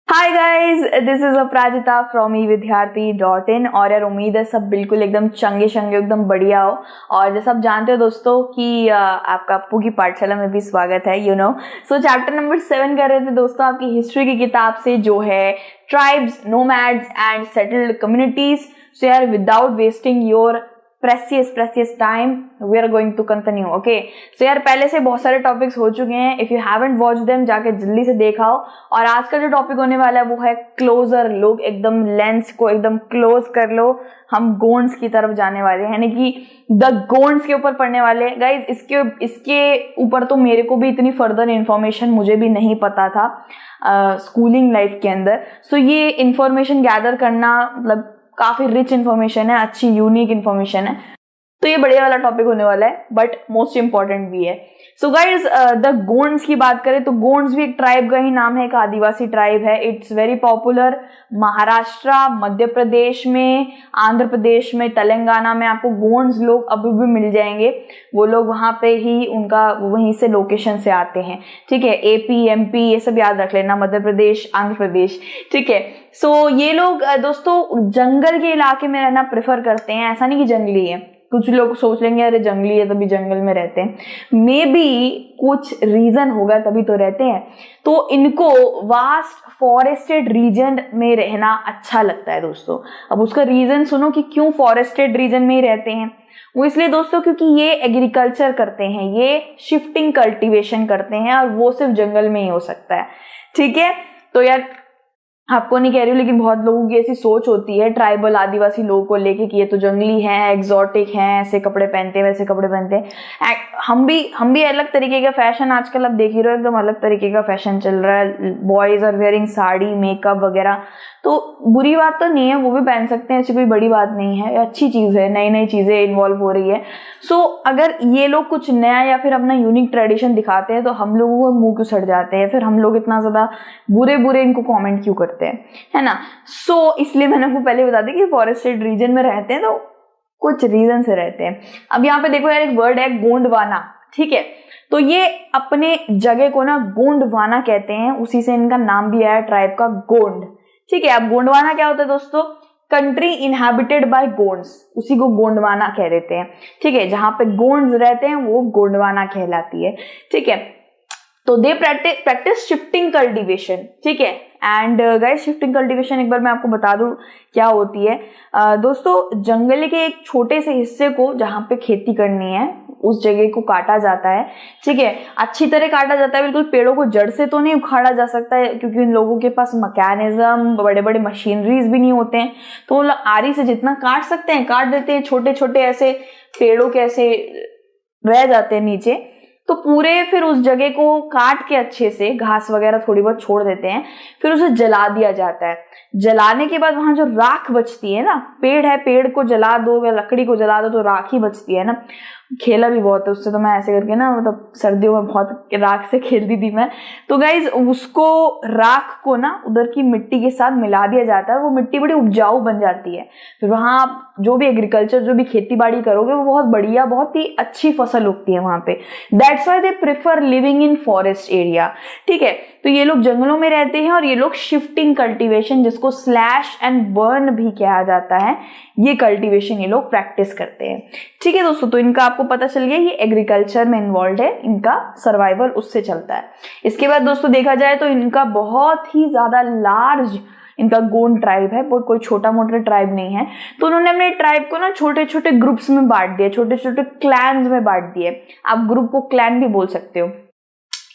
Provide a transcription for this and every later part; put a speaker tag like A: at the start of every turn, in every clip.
A: Hi guys, this is Aparajita from evidyarthi.in। और यार उम्मीद है सब बिल्कुल एकदम चंगे शंगे एकदम बढ़िया हो। और जैसा आप जानते हो दोस्तों कि आपका अप्पू की पाठशाला में भी स्वागत है। सो चैप्टर नंबर 7 कर रहे थे दोस्तों आपकी हिस्ट्री की किताब से, जो है tribes, nomads and settled communities. So यार without wasting your precious time, we are going to continue, okay? So यार पहले से बहुत सारे टॉपिक्स हो चुके हैं। If you haven't watch them जाके जल्दी से देखाओ। और आज का जो टॉपिक होने वाला है वो है क्लोजर। लोग एकदम लेंस को एकदम क्लोज कर लो, हम गोंड्स की तरफ जाने वाले हैं, यानी कि द गोंड्स के ऊपर पढ़ने वाले हैं। गाइज इसके ऊपर तो मेरे को भी इतनी फर्दर इन्फॉर्मेशन मुझे भी नहीं पता था स्कूलिंग लाइफ के अंदर। सो ये इन्फॉर्मेशन गैदर करना मतलब काफी रिच इन्फॉर्मेशन है, अच्छी यूनिक इन्फॉर्मेशन है। तो ये बढ़िया वाला टॉपिक होने वाला है, बट मोस्ट इंपॉर्टेंट भी है। सो गाइज द गोंड्स की बात करें तो गोंड्स भी एक ट्राइब का ही नाम है, एक आदिवासी ट्राइब है। It's very popular Maharashtra, Madhya Pradesh में, आंध्र प्रदेश में, तेलंगाना में आपको गोंड्स लोग अभी भी मिल जाएंगे। वो लोग वहां पे ही उनका वहीं से लोकेशन से आते हैं, ठीक है। एपी, एमपी ये सब याद रख लेना, मध्य प्रदेश, आंध्र प्रदेश, ठीक है। सो ये लोग दोस्तों जंगल के इलाके में रहना प्रेफर करते हैं। ऐसा नहीं कि जंगली है, कुछ लोग सोच लेंगे अरे जंगली है तभी जंगल में रहते हैं। मे बी कुछ रीजन होगा तभी तो रहते हैं। तो इनको वास्ट फॉरेस्टेड रीजन में रहना अच्छा लगता है दोस्तों। अब उसका रीजन सुनो कि क्यों फॉरेस्टेड रीजन में ही रहते हैं। वो इसलिए दोस्तों क्योंकि ये एग्रीकल्चर करते हैं, ये शिफ्टिंग कल्टीवेशन करते हैं, और वो सिर्फ जंगल में ही हो सकता है, ठीक है। तो यार आपको नहीं कह रही हूँ, लेकिन बहुत लोगों की ऐसी सोच होती है ट्राइबल आदिवासी लोगों को लेके कि ये तो जंगली हैं, एग्जॉटिक हैं, ऐसे कपड़े पहनते हैं, वैसे कपड़े पहनते हैं। हम भी अलग तरीके का फैशन आजकल आप देख ही रहे हो, एकदम अलग तरीके का फैशन चल रहा है। Boys are wearing sari, makeup वगैरह। तो बुरी बात तो नहीं है, वो भी पहन सकते हैं, ऐसी कोई बड़ी बात नहीं है, अच्छी चीज है, नई नई चीजें इन्वॉल्व हो रही है। सो अगर ये लोग कुछ नया या फिर अपना यूनिक ट्रेडिशन दिखाते हैं तो हम लोगों को मुंह क्यों सड़ जाते हैं, फिर हम लोग इतना ज्यादा बुरे इनको कमेंट क्यों करते हैं, है ना। सो इसलिए मैंने आपको पहले बता दी कि फॉरेस्टेड रीजन में रहते हैं तो कुछ रीजन से रहते हैं। अब यहाँ पे देखो यार, एक वर्ड है गोंडवाना, ठीक है। तो ये अपने जगह को ना गोंडवाना कहते हैं, उसी से इनका नाम भी आया ट्राइब का, गोंड, ठीक है। अब गोंडवाना क्या होता है दोस्तों? कंट्री इनहैबिटेड बाय गोंड्स, उसी को गोंडवाना कह देते हैं, ठीक है। जहां पे गोंड्स रहते हैं वो गोंडवाना कहलाती है, ठीक है। तो दे प्रैक्टिस शिफ्टिंग कल्टीवेशन, ठीक है। एंड गाइस शिफ्टिंग कल्टीवेशन एक बार मैं आपको बता दूं क्या होती है। दोस्तों जंगल के एक छोटे से हिस्से को जहां पे खेती करनी है उस जगह को काटा जाता है, ठीक है। अच्छी तरह काटा जाता है, बिल्कुल पेड़ों को जड़ से तो नहीं उखाड़ा जा सकता है क्योंकि उन लोगों के पास मैकेनिज्म, बड़े बड़े मशीनरीज भी नहीं होते हैं। तो वो आरी से जितना काट सकते हैं काट देते हैं, छोटे छोटे ऐसे पेड़ों के ऐसे रह जाते हैं नीचे। तो पूरे फिर उस जगह को काट के अच्छे से घास वगैरह थोड़ी बहुत छोड़ देते हैं, फिर उसे जला दिया जाता है। जलाने के बाद वहां जो राख बचती है ना, पेड़ है, पेड़ को जला दो या लकड़ी को जला दो तो राख ही बचती है ना। खेला भी बहुत है उससे, तो मैं ऐसे करके ना मतलब सर्दियों में बहुत राख से खेलती थी मैं। तो गाइज उसको राख को ना उधर की मिट्टी के साथ मिला दिया जाता है, वो मिट्टी बड़ी उपजाऊ बन जाती है। फिर वहां आप जो भी एग्रीकल्चर, जो भी खेती बाड़ी करोगे वो बहुत बढ़िया, बहुत ही अच्छी फसल उगती है वहां पे। That's why they prefer living in forest area, ठीक है। तो ये लोग जंगलों में रहते हैं और ये लोग शिफ्टिंग कल्टीवेशन, जिसको स्लैश एंड बर्न भी कहा जाता है, ये कल्टीवेशन ये लोग प्रैक्टिस करते हैं, ठीक है दोस्तों। तो इनका आपको पता चल गया ये एग्रीकल्चर में इन्वॉल्व है, इनका सर्वाइवल उससे चलता है। इसके बाद दोस्तों देखा जाए तो इनका बहुत ही ज्यादा लार्ज इनका गोंड ट्राइब है, कोई छोटा मोटा ट्राइब नहीं है। तो उन्होंने अपने ट्राइब को ना छोटे छोटे ग्रुप्स में बांट दिया, छोटे छोटे क्लैन्स में बांट दिए। आप ग्रुप को क्लैन भी बोल सकते हो।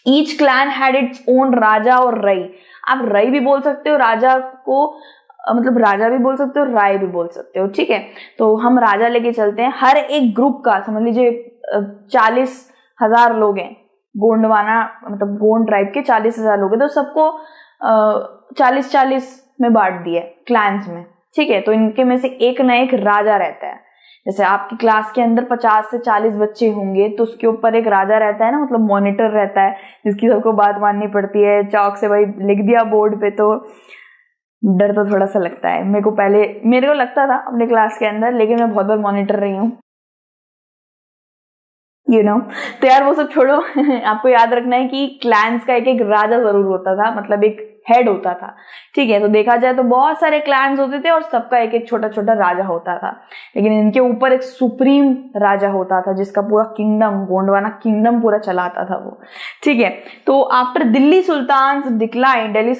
A: Each clan had its own raja और रई। आप रई भी बोल सकते हो, राजा को मतलब राजा भी बोल सकते हो, राय भी बोल सकते हो, ठीक है। तो हम राजा लेके चलते हैं। हर एक ग्रुप का समझ लीजिए 40,000 लोग हैं गोंडवाना, मतलब गोंड ट्राइब के 40,000 लोग हैं, तो सबको 40-40 में बांट दिया क्लैंस में, ठीक है। तो इनके में से एक ना एक राजा रहता है। जैसे आपकी क्लास के अंदर 50 से 40 बच्चे होंगे तो उसके ऊपर एक राजा रहता है ना, मतलब मॉनिटर रहता है जिसकी सबको बात माननी पड़ती है। चौक से भाई लिख दिया बोर्ड पे तो डर तो थोड़ा सा लगता है। मेरे को लगता था अपने क्लास के अंदर, लेकिन मैं बहुत बार मॉनिटर रही हूँ, तो यार वो सब छोड़ो। आपको याद रखना है कि क्लैंस का एक एक राजा जरूर होता था, मतलब एक हेड होता था। ठीक है, तो देखा जाए तो बहुत सारे क्लैंस होते थे और सबका एक एक छोटा छोटा राजा होता था, लेकिन इनके ऊपर एक सुप्रीम राजा होता था जिसका पूरा किंगडम, गोंडवाना किंगडम पूरा चलाता था वो। ठीक है, तो after Delhi sultans decline, Delhi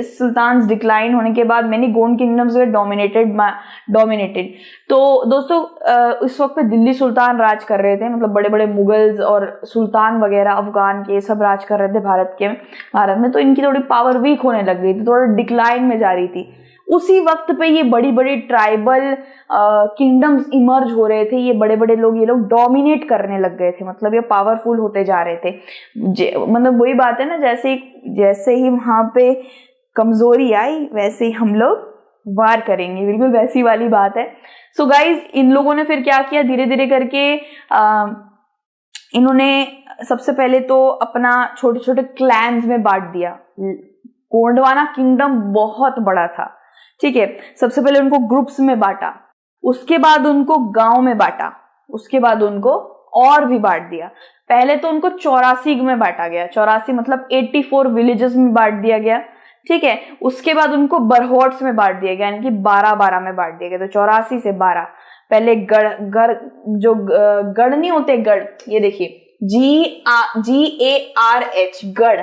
A: sultans decline होने के बाद many Gond kingdoms they dominated. तो दोस्तों इस वक्त पे दिल्ली सुल्तान राज कर रहे थे, मतलब बड़े बड़े मुगल्स और सुल्तान वगैरह अफगान के सब राज कर रहे थे भारत में। तो इनकी थोड़ी पावर वीक होने लग गई थी, थोड़ा डिक्लाइन में जा रही थी। उसी वक्त पे ये बड़ी बड़ी ट्राइबल किंगडम्स इमर्ज हो रहे थे, ये बड़े बड़े लोग, ये लोग डोमिनेट करने लग गए थे, मतलब ये पावरफुल होते जा रहे थे। मतलब वही बात है ना, जैसे ही वहां पे कमजोरी आई वैसे ही हम लोग वार करेंगे, बिल्कुल वैसी वाली बात है। सो गाइज, इन लोगों ने फिर क्या किया, धीरे धीरे करके इन्होंने सबसे पहले तो अपना छोटे छोटे क्लैंस में बांट दिया। गोंडवाना किंगडम बहुत बड़ा था। ठीक है, सबसे पहले उनको ग्रुप्स में बांटा, उसके बाद उनको गांव में बांटा, उसके बाद उनको और भी बांट दिया। पहले तो उनको 84 में बांटा गया, 84 मतलब 84 विलेजेस में बांट दिया गया। ठीक है, उसके बाद उनको बरहोट्स में बांट दिया गया, यानी कि 12-12 में बांट दिया गया। तो 84 से 12, पहले गढ़ नहीं होते, गढ़, ये देखिए GARH, गढ़।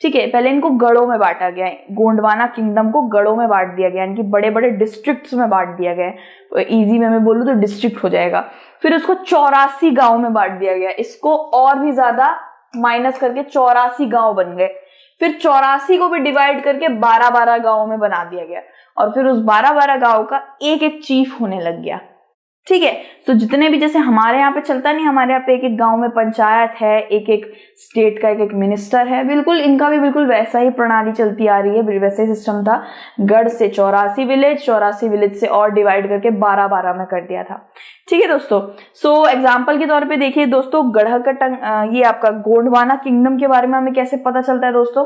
A: ठीक है, पहले इनको गढ़ों में बांटा गया है, गोंडवाना किंगडम को गढ़ों में बांट दिया गया, यानी कि बड़े बड़े डिस्ट्रिक्ट्स में बांट दिया गया है। इजी में मैं बोलूं तो डिस्ट्रिक्ट हो जाएगा। फिर उसको 84 गांव में बांट दिया गया, इसको और भी ज्यादा माइनस करके 84 गांव बन गए। फिर 84 को भी डिवाइड करके 12-12 गांव में बना दिया गया, और फिर उस 12-12 गांव का एक एक चीफ होने लग गया। ठीक है, तो जितने भी, जैसे हमारे यहाँ पे चलता नहीं, हमारे यहाँ पे एक एक गांव में पंचायत है, एक एक स्टेट का एक एक मिनिस्टर है, बिल्कुल इनका भी बिल्कुल वैसा ही प्रणाली चलती आ रही है, वैसे ही सिस्टम था। गढ़ से 84 विलेज से और डिवाइड करके 12-12 में कर दिया था। ठीक है दोस्तों, सो एग्जाम्पल के तौर पे देखिए दोस्तों, ये आपका गोंडवाना किंगडम के बारे में हमें कैसे पता चलता है दोस्तों।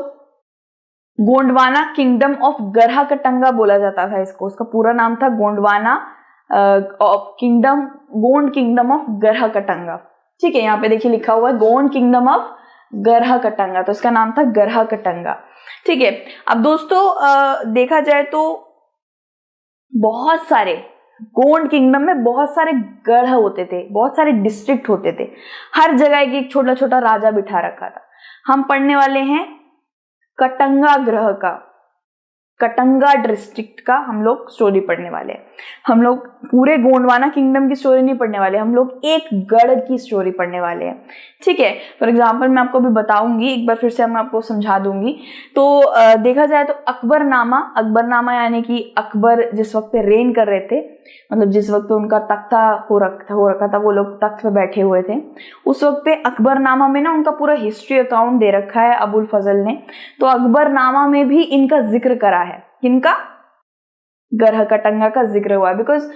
A: गोंडवाना किंगडम ऑफ गरहाकटंगा बोला जाता था इसको, उसका पूरा नाम था गोंडवाना गोंड किंगडम ऑफ गरहाकटंगा। ठीक है, यहाँ पे देखिए लिखा हुआ है गोंड किंगडम ऑफ गरहाकटंगा, तो इसका नाम था गरहाकटंगा। ठीक है, अब दोस्तों देखा जाए तो बहुत सारे गोंड किंगडम में बहुत सारे गढ़ होते थे, बहुत सारे डिस्ट्रिक्ट होते थे, हर जगह एक छोटा छोटा राजा बिठा रखा था। हम पढ़ने वाले हैं कटंगा ग्रह का, कटंगा डिस्ट्रिक्ट का हम लोग स्टोरी पढ़ने वाले हैं। हम लोग पूरे गोंडवाना किंगडम की स्टोरी नहीं पढ़ने वाले, हम लोग एक गढ़ की स्टोरी पढ़ने वाले हैं। ठीक है, फॉर एग्जांपल मैं आपको भी बताऊंगी, एक बार फिर से मैं आपको समझा दूंगी। तो देखा जाए तो अकबरनामा यानी कि अकबर जिस वक्त पे रेन कर रहे थे, मतलब जिस वक्त पे उनका तख्ता हो रखा था, वो लोग तख्त पे बैठे हुए थे, उस वक्त पे अकबरनामा में ना उनका पूरा हिस्ट्री अकाउंट दे रखा है अबुल फजल ने। तो अकबरनामा में भी इनका जिक्र करा है, किनका, गरहाकटंगा का जिक्र हुआ है। बिकॉज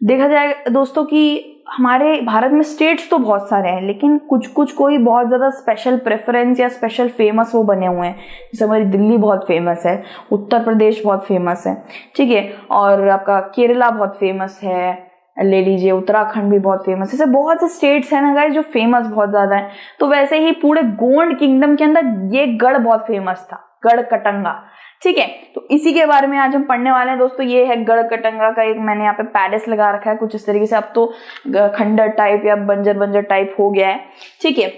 A: देखा जाए दोस्तों कि हमारे भारत में स्टेट्स तो बहुत सारे हैं, लेकिन कुछ कोई बहुत ज्यादा स्पेशल प्रेफरेंस या स्पेशल फेमस वो बने हुए हैं। जैसे हमारी दिल्ली बहुत फेमस है, उत्तर प्रदेश बहुत फेमस है, ठीक है, और आपका केरला बहुत फेमस है, ले लीजिए उत्तराखंड भी बहुत फेमस है। ऐसे बहुत से स्टेट्स हैं ना गाइस जो फेमस बहुत ज्यादा है। तो वैसे ही पूरे गोंड किंगडम के अंदर ये गढ़ बहुत फेमस था, गढ़कटंगा। ठीक है, तो इसी के बारे में आज हम पढ़ने वाले हैं दोस्तों। ये है गढ़कटंगा का एक, मैंने यहाँ पे पैलेस लगा रखा है कुछ इस तरीके से, अब तो खंडर टाइप या बंजर टाइप हो गया है। ठीक है,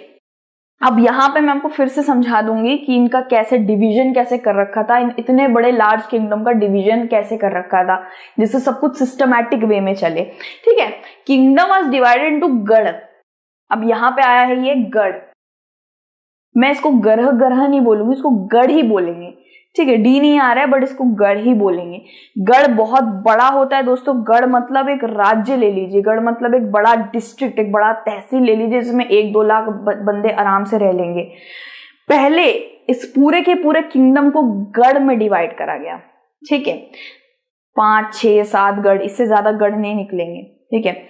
A: अब यहाँ पे मैं आपको फिर से समझा दूंगी कि इनका कैसे डिवीजन कैसे कर रखा था, इतने बड़े लार्ज किंगडम का डिवीजन कैसे कर रखा था, जिससे सब कुछ सिस्टमैटिक वे में चले। ठीक है, किंगडम वाज डिवाइडेड इनटू गढ़। अब यहाँ पे आया है ये गढ़, मैं इसको गढ़ नहीं बोलूंगी, इसको गढ़ ही बोलेंगे। ठीक है, डी नहीं आ रहा है बट इसको गढ़ ही बोलेंगे। गढ़ बहुत बड़ा होता है दोस्तों, गढ़ मतलब एक राज्य ले लीजिए, गढ़ मतलब एक बड़ा डिस्ट्रिक्ट, एक बड़ा तहसील ले लीजिए, जिसमें 1-2 लाख बंदे आराम से रह लेंगे। पहले इस पूरे के पूरे किंगडम को गढ़ में डिवाइड करा गया। ठीक है, 5, 6, 7 गढ़, इससे ज्यादा गढ़ नहीं निकलेंगे। ठीक है,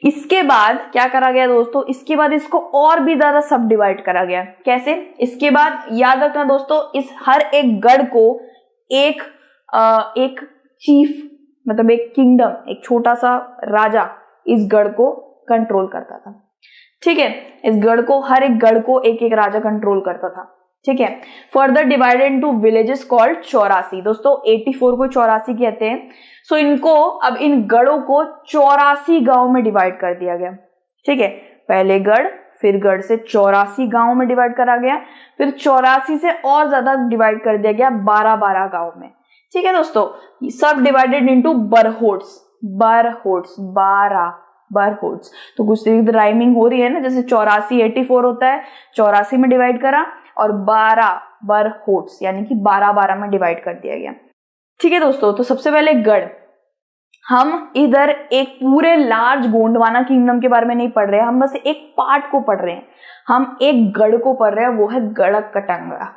A: इसके बाद क्या करा गया दोस्तों, इसके बाद इसको और भी ज्यादा सब डिवाइड करा गया। कैसे, इसके बाद याद रखना दोस्तों, इस हर एक गढ़ को एक चीफ, मतलब एक किंगडम, एक छोटा सा राजा इस गढ़ को कंट्रोल करता था। ठीक है, इस गढ़ को, हर एक गढ़ को एक एक राजा कंट्रोल करता था। ठीक है। Further divided into villages called 84। दोस्तों 84 को 84 कहते हैं। सो इनको अब इन गढ़ों को 84 गांव में डिवाइड कर दिया गया। ठीक है, पहले गढ़, फिर गढ़ से 84 गांव में डिवाइड करा गया, फिर 84 से और ज्यादा डिवाइड कर दिया गया 12-12 गांव में। ठीक है दोस्तों, सब डिवाइडेड इनटू बरहोड्स, बरहोड्स 12 बरहोड्स। तो कुछ राइमिंग हो रही है ना, जैसे 84 84 होता है, 84 में डिवाइड करा और 12 बरहोड्स यानी कि 12-12 में डिवाइड कर दिया गया। ठीक है दोस्तों, तो सबसे पहले गढ़, हम इधर एक पूरे लार्ज गोंडवाना किंगडम के बारे में नहीं पढ़ रहे हैं, हम बस एक पार्ट को पढ़ रहे हैं, हम एक गढ़ को पढ़ रहे हैं, वो है गढ़कटंगा।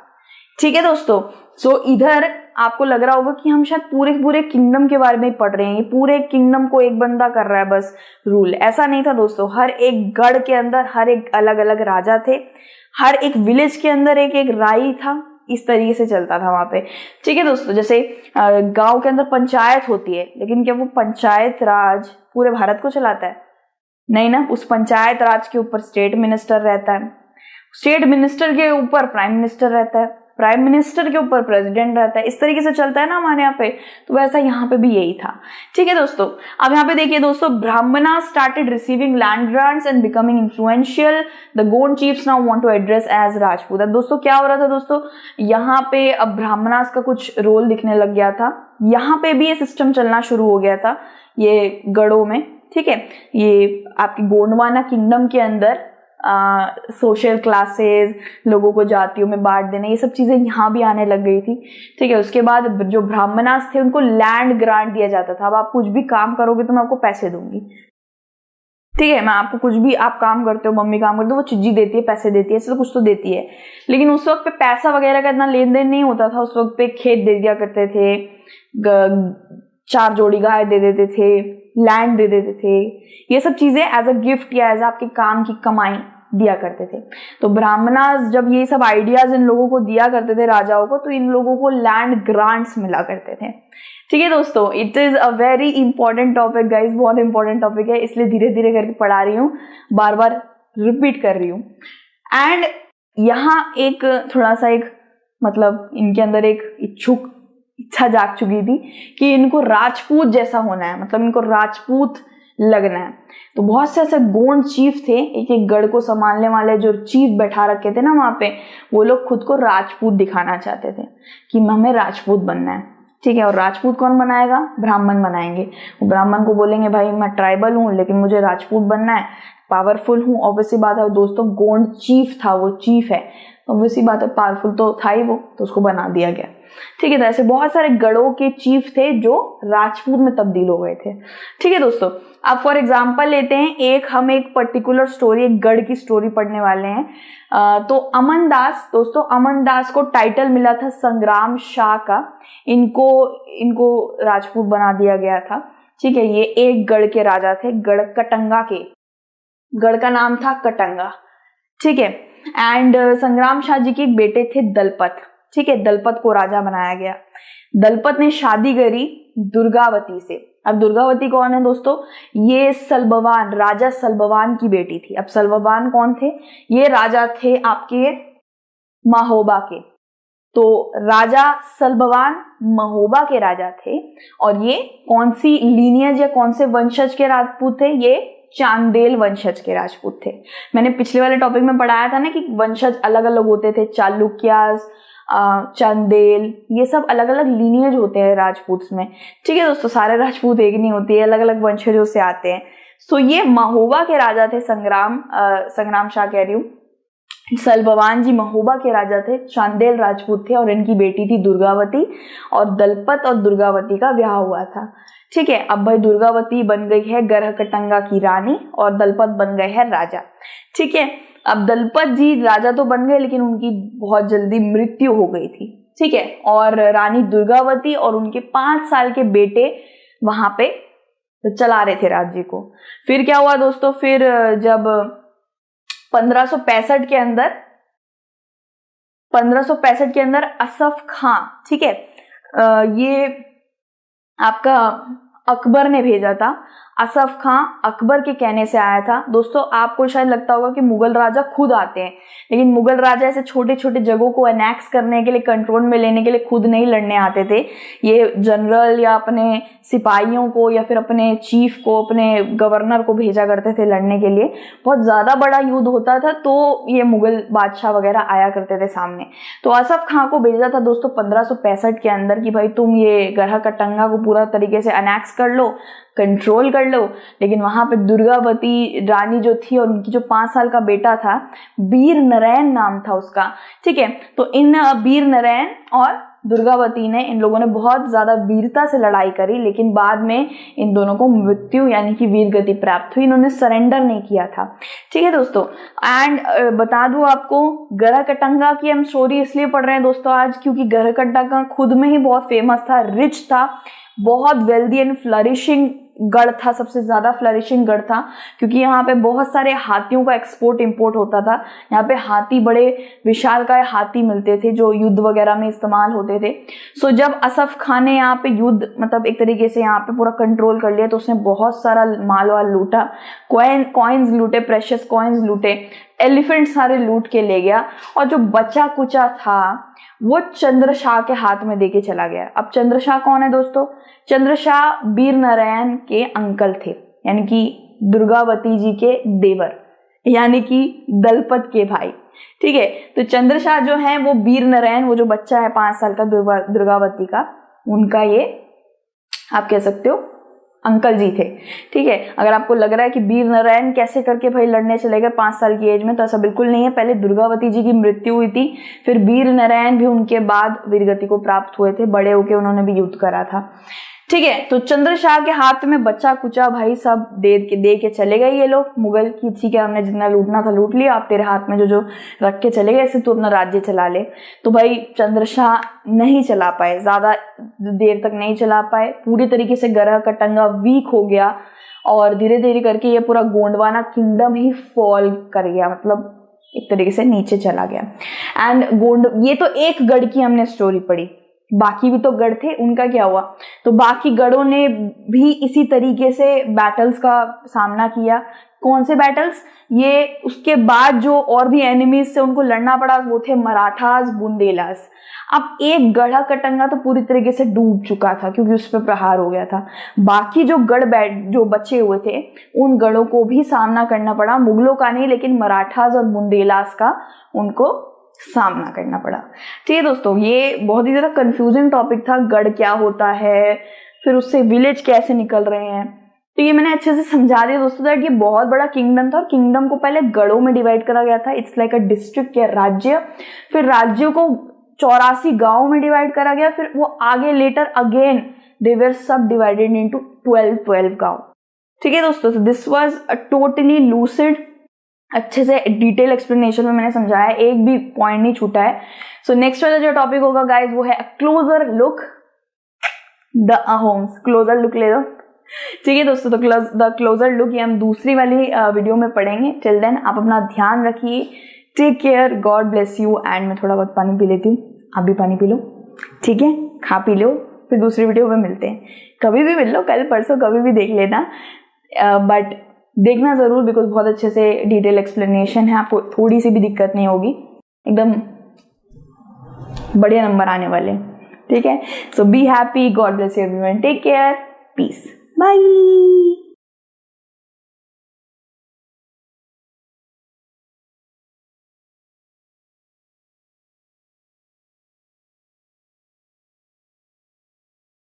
A: ठीक है दोस्तों, सो इधर आपको लग रहा होगा कि हम शायद पूरे किंगडम के बारे में पढ़ रहे हैं, ये पूरे किंगडम को एक बंदा कर रहा है बस रूल। ऐसा नहीं था दोस्तों, हर एक गढ़ के अंदर हर एक अलग अलग राजा थे, हर एक विलेज के अंदर एक एक राई था, इस तरीके से चलता था वहां पे। ठीक है दोस्तों, जैसे गांव के अंदर पंचायत होती है, लेकिन क्या वो पंचायत राज पूरे भारत को चलाता है? नहीं ना, उस पंचायत राज के ऊपर स्टेट मिनिस्टर रहता है, स्टेट मिनिस्टर के ऊपर प्राइम मिनिस्टर रहता है, प्राइम मिनिस्टर के ऊपर प्रेसिडेंट रहता है, इस तरीके से चलता है ना हमारे यहाँ पे। तो वैसा यहाँ पे भी यही था। ठीक है दोस्तों, अब यहाँ पे देखिए दोस्तों, Brahmana started receiving land grants and becoming influential, the Gond chiefs now want to address as Rajput. अब दोस्तों क्या हो रहा था दोस्तों, यहाँ पे अब ब्राह्मणास का कुछ रोल दिखने लग गया था, यहाँ पे भी ये सिस्टम चलना शुरू हो गया था ये गढ़ों में। ठीक है, ये आपकी गोंडवाना किंगडम के अंदर सोशल क्लासेस, लोगों को जातियों में बांट देना, ये सब चीजें यहाँ भी आने लग गई थी। ठीक है, उसके बाद जो ब्राह्मणास थे उनको लैंड ग्रांट दिया जाता था। अब आप कुछ भी काम करोगे तो मैं आपको पैसे दूंगी। ठीक है, मैं आपको कुछ भी, आप काम करते हो, मम्मी काम करते हो, वो चिज्जी देती है, पैसे देती है, ऐसे कुछ तो देती है, लेकिन उस वक्त पे पैसा वगैरह का इतना लेन देन नहीं होता था। उस वक्त पे खेत दे दिया करते थे, 4 जोड़ी गाय दे देते थे, लैंड दे देते थे, ये सब चीजें एज अ गिफ्ट या एज आपके काम की कमाई दिया करते थे। तो ब्राह्मणास जब ये सब आइडियाज इन लोगों को दिया करते थे राजाओं को, तो इन लोगों को लैंड ग्रांट्स मिला करते थे। ठीक है दोस्तों, it is a very important topic guys, बहुत इंपॉर्टेंट टॉपिक है, इसलिए धीरे धीरे करके पढ़ा रही हूँ, बार बार रिपीट कर रही हूँ। एंड यहाँ एक थोड़ा सा एक मतलब इनके अंदर एक इच्छा जाग चुकी थी कि इनको राजपूत जैसा होना है, मतलब इनको राजपूत लगना है। तो बहुत से ऐसे गोंड चीफ थे, एक एक गढ़ को संभालने वाले जो चीफ बैठा रखे थे ना वहां पे, वो लोग खुद को राजपूत दिखाना चाहते थे कि हमें राजपूत बनना है। ठीक है, और राजपूत कौन बनाएगा? ब्राह्मण बनाएंगे। वो ब्राह्मण को बोलेंगे भाई मैं ट्राइबल हूँ लेकिन मुझे राजपूत बनना है, पावरफुल हूँ, ऑब्वियसली बात है दोस्तों, गोंड चीफ था, वो चीफ है, ऑब्वियसली बात है पावरफुल तो था ही वो, तो उसको बना दिया गया। ठीक है, तो ऐसे बहुत सारे गढ़ों के चीफ थे जो राजपूत में तब्दील हो गए थे। ठीक है दोस्तों, अब फॉर एग्जांपल लेते हैं, हम एक पर्टिकुलर स्टोरी, एक गढ़ की स्टोरी पढ़ने वाले हैं। तो अमन दास, दोस्तों अमन दास को टाइटल मिला था संग्राम शाह का, इनको राजपूत बना दिया गया था। ठीक है, ये एक गढ़ के राजा थे, गढ़ कटंगा के, गढ़ का नाम था कटंगा। ठीक है, एंड संग्राम शाह जी के एक बेटे थे दलपत। ठीक है, दलपत को राजा बनाया गया। दलपत ने शादी करी दुर्गावती से। अब दुर्गावती कौन है दोस्तों? ये सलबवान, राजा सलबवान की बेटी थी। अब सलबवान कौन थे? ये राजा थे आपके महोबा के। तो राजा सलबवान महोबा के राजा थे, और ये कौन सी लीनियज या कौन से वंशज के राजपूत थे? ये चांदेल वंशज के राजपूत थे। मैंने पिछले वाले टॉपिक में पढ़ाया था ना कि वंशज अलग अलग होते थे, चालुक्यास, चंदेल, ये सब अलग अलग लीनियज होते हैं राजपूत में। ठीक है दोस्तों, सारे राजपूत एक नहीं होते, अलग अलग वंशजों से आते हैं। सो ये महोबा के राजा थे, संग्राम शाह कह रही हूँ, सलबवान जी महोबा के राजा थे, चांदेल राजपूत थे, और इनकी बेटी थी दुर्गावती, और दलपत और दुर्गावती का ब्याह हुआ था। ठीक है, अब भाई दुर्गावती बन गई है गढ़कटंगा की रानी और दलपत बन गए हैं राजा। ठीक है, अब दलपत जी राजा तो बन गए लेकिन उनकी बहुत जल्दी मृत्यु हो गई थी। ठीक है, और रानी दुर्गावती और उनके 5 साल के बेटे वहां पे चला रहे थे राज्य को। फिर क्या हुआ दोस्तों, फिर जब 1565 के अंदर असफ खां, ठीक है, ये आपका अकबर ने भेजा था। असफ खां अकबर के कहने से आया था। दोस्तों आपको शायद लगता होगा कि मुगल राजा खुद आते हैं, लेकिन मुगल राजा ऐसे छोटे छोटे जगहों को अनेक्स करने के लिए, कंट्रोल में लेने के लिए खुद नहीं लड़ने आते थे। ये जनरल या अपने सिपाहियों को या फिर अपने चीफ को, अपने गवर्नर को भेजा करते थे लड़ने के लिए। बहुत ज्यादा बड़ा युद्ध होता था तो ये मुगल बादशाह वगैरह आया करते थे सामने। तो असफ खां को भेजा था दोस्तों 1565 के अंदर कि भाई तुम ये गढ़ा कटंगा को पूरा तरीके से अनेक्स कर लो, कंट्रोल कर लो। लेकिन वहां पे दुर्गावती रानी जो थी और उनकी जो 5 साल का बेटा था, वीर नारायण नाम था उसका, ठीक है। तो इन वीर नारायण और दुर्गावती ने, इन लोगों ने बहुत ज्यादा वीरता से लड़ाई करी, लेकिन बाद में इन दोनों को मृत्यु यानी कि वीर गति प्राप्त हुई। इन्होंने सरेंडर नहीं किया था, ठीक है दोस्तों। एंड बता दूं आपको, गढ़ा कटंगा की हम स्टोरी इसलिए पढ़ रहे हैं दोस्तों आज, क्योंकि गढ़ा कटंगा खुद में ही बहुत फेमस था, रिच था, बहुत वेल्दी एंड फ्लरिशिंग गढ़ था, सबसे ज्यादा फ्लरिशिंग गढ़ था, क्योंकि यहाँ पे बहुत सारे हाथियों का एक्सपोर्ट इंपोर्ट होता था। यहाँ पे हाथी, बड़े विशालकाय हाथी मिलते थे जो युद्ध वगैरह में इस्तेमाल होते थे। सो जब असफ खान ने यहाँ पे युद्ध मतलब एक तरीके से यहाँ पे पूरा कंट्रोल कर लिया, तो उसने बहुत सारा माल वाल लूटा, कॉइन्स लूटे, प्रेशियस कॉइन्स लूटे, एलिफेंट सारे लूट के ले गया, और जो बचा कुचा था वो चंद्रशाह के हाथ में देके चला गया। अब चंद्रशाह कौन है दोस्तों? चंद्रशाह वीर नारायण के अंकल थे, यानी कि दुर्गावती जी के देवर, यानी कि दलपत के भाई, ठीक है। तो चंद्रशाह जो है वो वीर नारायण, वो जो बच्चा है 5 साल का दुर्गावती का, उनका ये आप कह सकते हो अंकल जी थे, ठीक है। अगर आपको लग रहा है कि वीर नारायण कैसे करके भाई लड़ने चले गए 5 साल की एज में, तो ऐसा बिल्कुल नहीं है। पहले दुर्गावती जी की मृत्यु हुई थी, फिर वीर नारायण भी उनके बाद वीरगति को प्राप्त हुए थे, बड़े होके उन्होंने भी युद्ध करा था, ठीक है। तो चंद्रशाह के हाथ में बच्चा कुचा भाई सब दे के चले गए ये लोग मुगल की, ठीक है हमने जितना लूटना था लूट लिया, आप तेरे हाथ में जो रख के चले गए, ऐसे तू अपना राज्य चला ले। तो भाई चंद्रशाह नहीं चला पाए, ज्यादा देर तक नहीं चला पाए, पूरी तरीके से गढ़ा कटंगा वीक हो गया, और धीरे धीरे करके ये पूरा गोंडवाना किंगडम ही फॉल कर गया, मतलब एक तरीके से नीचे चला गया। एंड ये तो एक गढ़ की हमने स्टोरी पढ़ी, बाकी भी तो गढ़ थे, उनका क्या हुआ? तो बाकी गढ़ों ने भी इसी तरीके से बैटल्स का सामना किया। कौन से बैटल्स? ये उसके बाद जो और भी एनिमीज से उनको लड़ना पड़ा, वो थे मराठास, बुंदेलास। अब एक गढ़ा कटंगा तो पूरी तरीके से डूब चुका था क्योंकि उस पर प्रहार हो गया था। बाकी जो जो बचे हुए थे, उन गढ़ों को भी सामना करना पड़ा, मुगलों का नहीं लेकिन मराठास और बुंदेलास का उनको सामना करना पड़ा, ठीक है दोस्तों। ये बहुत ही ज्यादा कंफ्यूजिंग टॉपिक था, गढ़ क्या होता है, फिर उससे विलेज कैसे निकल रहे हैं, तो ये मैंने अच्छे से समझा दिया दोस्तों। दैट ये बहुत बड़ा किंगडम था, और किंगडम को पहले गढ़ों में डिवाइड करा गया था, इट्स लाइक अ डिस्ट्रिक्ट या राज्य। फिर राज्यों को 84 गांव में डिवाइड करा गया, फिर वो आगे लेटर अगेन दे वर सब डिवाइडेड इनटू 12 गांव, ठीक है दोस्तों। This was a totally lucid, अच्छे से डिटेल एक्सप्लेनेशन में मैंने समझाया, एक भी पॉइंट नहीं छूटा है। सो नेक्स्ट वाला जो टॉपिक होगा गाइज वो है closure look the homes. Closure look ले लो, ठीक है दोस्तों। तो द क्लोजर लुक ये हम दूसरी वाली वीडियो में पढ़ेंगे। टिल देन आप अपना ध्यान रखिए, take care, God bless you. And मैं थोड़ा बहुत पानी पी लेती हूँ, आप भी पानी पी लो, ठीक है, खा पी लो, फिर दूसरी वीडियो में मिलते हैं। कभी भी मिल लो, कल परसों कभी भी देख लेना, बट देखना जरूर, बिकॉज बहुत अच्छे से डिटेल एक्सप्लेनेशन है, आपको थोड़ी सी भी दिक्कत नहीं होगी, एकदम बढ़िया नंबर आने वाले, ठीक है। So be happy, God bless everyone, take care, peace, bye.